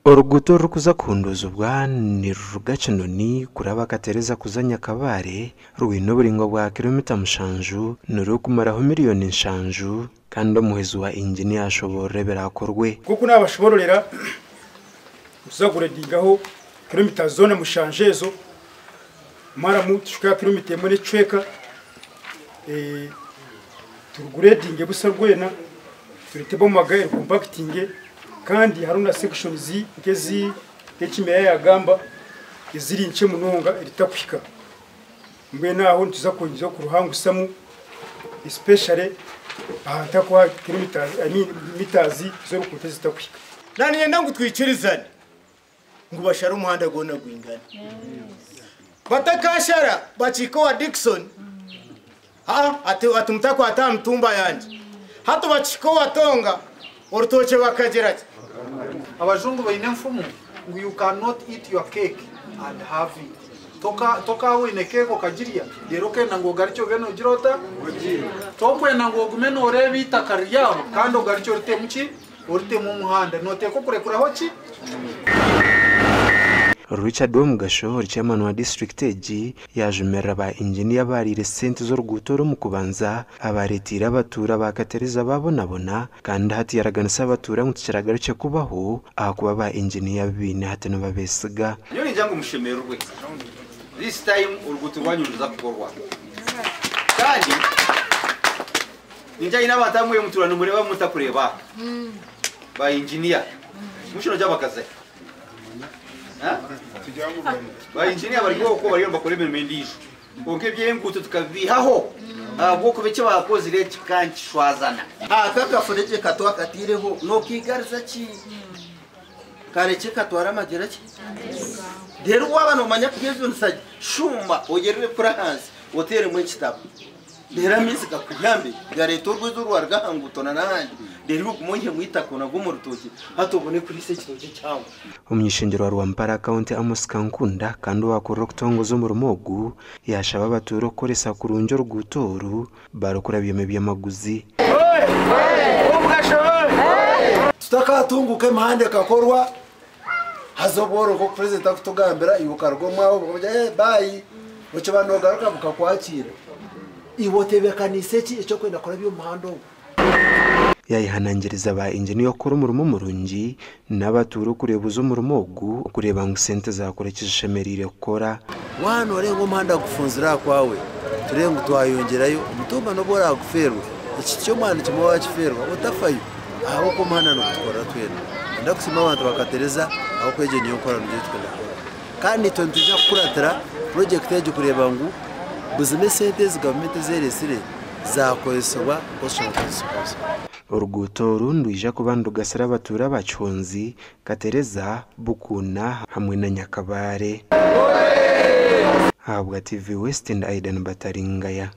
Oruguto rukuza kunduzubwa ni rugacinoni kuraba katereza kuzanya kabare rwino buringo bwa kilomita mushanju nurukumaraho miliyoni nshanju kandi omuhezi wa injini ashobore berakorwe kuko nabashoborera uzaguredingaho kilomita zone mushanjezo mara mu tushika kilomita mune chweka tuguredinge busa rwena turitebo magaye compacting kandi haruna sections ngezi tekimeye yagamba iziri nce munonga iritakwika mbe naho ntuza kongiza ku ruhango samu especially ahanta kwa kilometers mitazi zo rukunte zitakwika nani yenda ngutwikirizane ngubashara umuhanda gona gwingana batakashara bachiko wa Dickson atumtako atamtumba yanje hato bachiko watonga orutoche bakagera abajungu bayine mfumu ngo you cannot eat your cake and have it toka wine cake okagiria rero kenda ngo garicyo geno girota tokwe nango gumeno orebe itakariyaho kandi ogaricyo rute muki orute mu muhanda noteko kurekura hoki Richard Omugasho chairman wa district egi yajumera ba engineer barire sente zo rugutoro mu kubanza abaretira abatura bakatereza babonabona kandi hati yaraganisa abatura mu kiragaro cyo kubaho akuba ba engineer bine hati no babesiga yo njyango mushemero rwe this time urugutu rwanyuruza kukorwa kandi ninjye n'abatamwe muturano mureba mutakureba ba engineer mushino cyabakaze ba engineer bari ko bari bakore mendisho onke byengutu tukabihaho bwoko beke bakoze reki kanki shwazana kaka foreje katwa katireho no kigarza ki kareke katwara magera ki dero wabana umanya kugezwe nsaje shumba ogerere kura hanze hotel mu kitabo dera misi kakuyambe gareto rwezo rwarga hangutona nanje dero kumonye mwitakona gumurutoki hatobone kuri se kitoje cyawo umyishingiro wa Rwampara county Amos Kankunda kandi wakora kutongoza mu rumogu yashaba abaturo koresa kurunjo rugutoru barokora biyeme byamaguzi tutakatunguke mahande kakorwa hazoboro ko president akutugambira ibukargo mwaho bayi uce banogaruka bukakwakira iwotebekana ki icyo kwenda kora byo muhando yayihanangiriza ba engineer okora umurimo murungi n'abaturo kurebuza umurumogu kureba ngo sente zakorekeje shemerire ukora wano rengo muhanda gufunzira kwawe turengo twayongerayo umutumba no bora guferwa iki cyo mwana kimwe wakiferwa utafayo aho ko muhanda no gutwara twenda ndakusima abantu bakatereza aho kweje niyo kora n'ibyo twenda kandi tontuja kuratira project yaje kureba ngo business centers government zeresire zakoreswa koshobora uruguto runduija kubandu gasara abatura bachonzi katereza bukuna hamwe na Nyakabare habwa TV West and Aidan Bataringaya